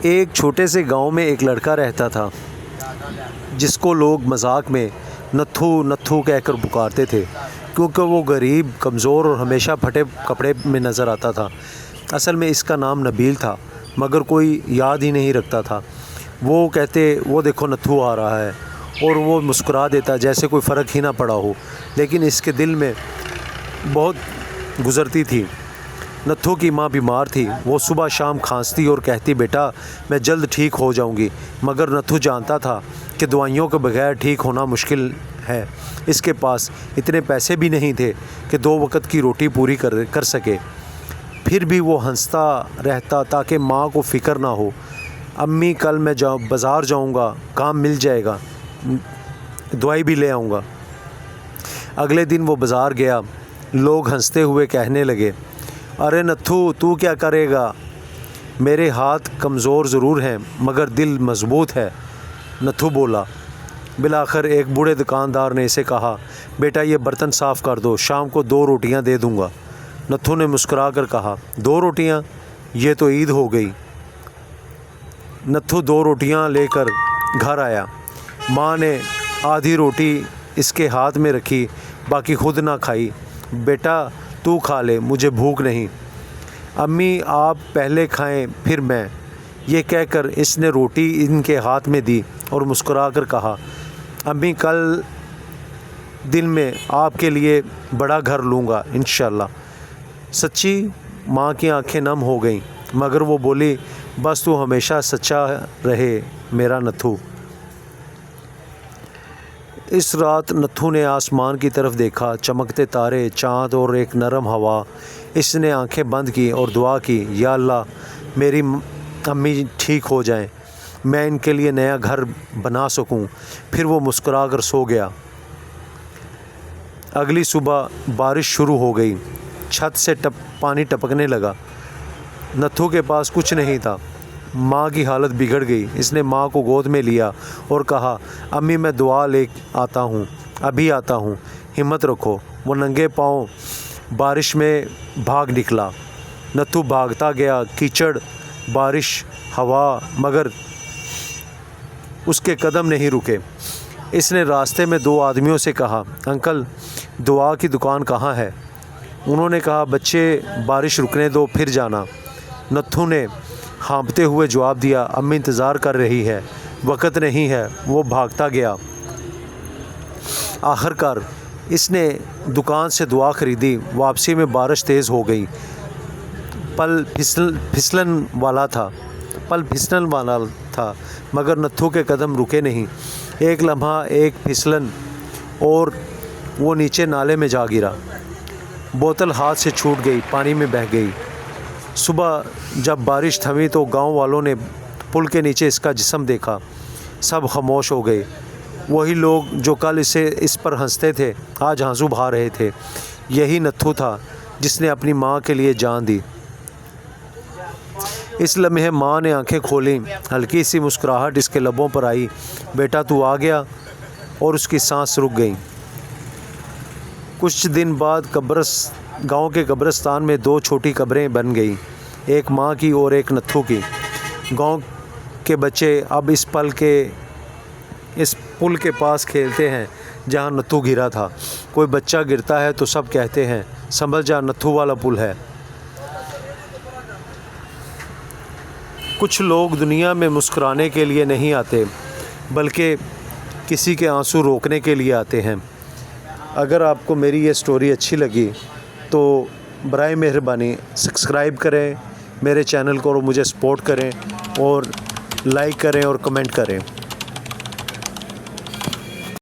ایک چھوٹے سے گاؤں میں ایک لڑکا رہتا تھا جس کو لوگ مذاق میں نتھو نتھو کہہ کر پکارتے تھے، کیونکہ وہ غریب، کمزور اور ہمیشہ پھٹے کپڑے میں نظر آتا تھا۔ اصل میں اس کا نام نبیل تھا، مگر کوئی یاد ہی نہیں رکھتا تھا۔ وہ کہتے وہ دیکھو نتھو آ رہا ہے، اور وہ مسکرا دیتا جیسے کوئی فرق ہی نہ پڑا ہو، لیکن اس کے دل میں بہت گزرتی تھی۔ نتھو کی ماں بیمار تھی، وہ صبح شام کھانستی اور کہتی بیٹا میں جلد ٹھیک ہو جاؤں گی، مگر نتھو جانتا تھا کہ دوائیوں کے بغیر ٹھیک ہونا مشکل ہے۔ اس کے پاس اتنے پیسے بھی نہیں تھے کہ 2 وقت کی روٹی پوری کر سکے، پھر بھی وہ ہنستا رہتا تاکہ ماں کو فکر نہ ہو۔ امی کل میں بازار جاؤں گا، کام مل جائے گا، دوائی بھی لے آؤں گا۔ اگلے دن وہ بازار گیا، لوگ ہنستے ہوئے کہنے لگے ارے نتھو تو کیا کرے گا، میرے ہاتھ کمزور ضرور ہیں مگر دل مضبوط ہے۔ نتھو بولا۔ بالآخر ایک بوڑھے دکاندار نے اسے کہا بیٹا یہ برتن صاف کر دو، شام کو 2 روٹیاں دے دوں گا۔ نتھو نے مسکرا کر کہا 2 روٹیاں، یہ تو عید ہو گئی۔ نتھو 2 روٹیاں لے کر گھر آیا۔ ماں نے آدھی روٹی اس کے ہاتھ میں رکھی، باقی خود نہ کھائی۔ بیٹا تو کھا لے، مجھے بھوک نہیں۔ امی آپ پہلے کھائیں پھر میں، یہ کہہ کر اس نے روٹی ان کے ہاتھ میں دی اور مسکرا کر کہا امی کل دن میں آپ کے لیے بڑا گھر لوں گا انشاءاللہ۔ سچی؟ ماں کی آنکھیں نم ہو گئیں، مگر وہ بولی بس تو ہمیشہ سچا رہے میرا نتھو۔ اس رات نتھو نے آسمان کی طرف دیکھا، چمکتے تارے، چاند اور ایک نرم ہوا۔ اس نے آنکھیں بند کی اور دعا کی یا اللہ میری امی ٹھیک ہو جائیں، میں ان کے لیے نیا گھر بنا سکوں۔ پھر وہ مسکرا کر سو گیا۔ اگلی صبح بارش شروع ہو گئی، چھت سے پانی ٹپکنے لگا۔ نتھو کے پاس کچھ نہیں تھا۔ ماں کی حالت بگڑ گئی۔ اس نے ماں کو گود میں لیا اور کہا امی میں دعا لے آتا ہوں، ابھی آتا ہوں، ہمت رکھو۔ وہ ننگے پاؤں بارش میں بھاگ نکلا۔ نتھو بھاگتا گیا، کیچڑ، بارش، ہوا، مگر اس کے قدم نہیں رکے۔ اس نے راستے میں 2 آدمیوں سے کہا انکل دعا کی دکان کہاں ہے؟ انہوں نے کہا بچے بارش رکنے دو پھر جانا۔ نتھو نے ہانپتے ہوئے جواب دیا امی انتظار کر رہی ہے، وقت نہیں ہے۔ وہ بھاگتا گیا۔ آخر کار اس نے دکان سے دعا خریدی۔ واپسی میں بارش تیز ہو گئی، پل پھسلن والا تھا مگر نتھو کے قدم رکے نہیں۔ ایک لمحہ ایک پھسلن اور وہ نیچے نالے میں جا گرا۔ بوتل ہاتھ سے چھوٹ گئی، پانی میں بہہ گئی۔ صبح جب بارش تھمی تو گاؤں والوں نے پل کے نیچے اس کا جسم دیکھا۔ سب خاموش ہو گئے۔ وہی لوگ جو کل اس پر ہنستے تھے آج آنسو بہا رہے تھے۔ یہی نتھو تھا جس نے اپنی ماں کے لیے جان دی۔ اس لمحے ماں نے آنکھیں کھولیں، ہلکی سی مسکراہٹ اس کے لبوں پر آئی، بیٹا تو آ گیا، اور اس کی سانس رک گئی۔ کچھ دن بعد گاؤں کے قبرستان میں 2 چھوٹی قبریں بن گئیں، ایک ماں کی اور ایک نتھو کی۔ گاؤں کے بچے اب اس پل کے پاس کھیلتے ہیں جہاں نتھو گرا تھا۔ کوئی بچہ گرتا ہے تو سب کہتے ہیں سنبھل جا نتھو والا پل ہے۔ کچھ لوگ دنیا میں مسکرانے کے لیے نہیں آتے بلکہ کسی کے آنسو روکنے کے لیے آتے ہیں۔ اگر آپ کو میری یہ سٹوری اچھی لگی تو برائے مہربانی سبسکرائب کریں میرے چینل کو اور مجھے سپورٹ کریں اور لائک کریں اور کمنٹ کریں۔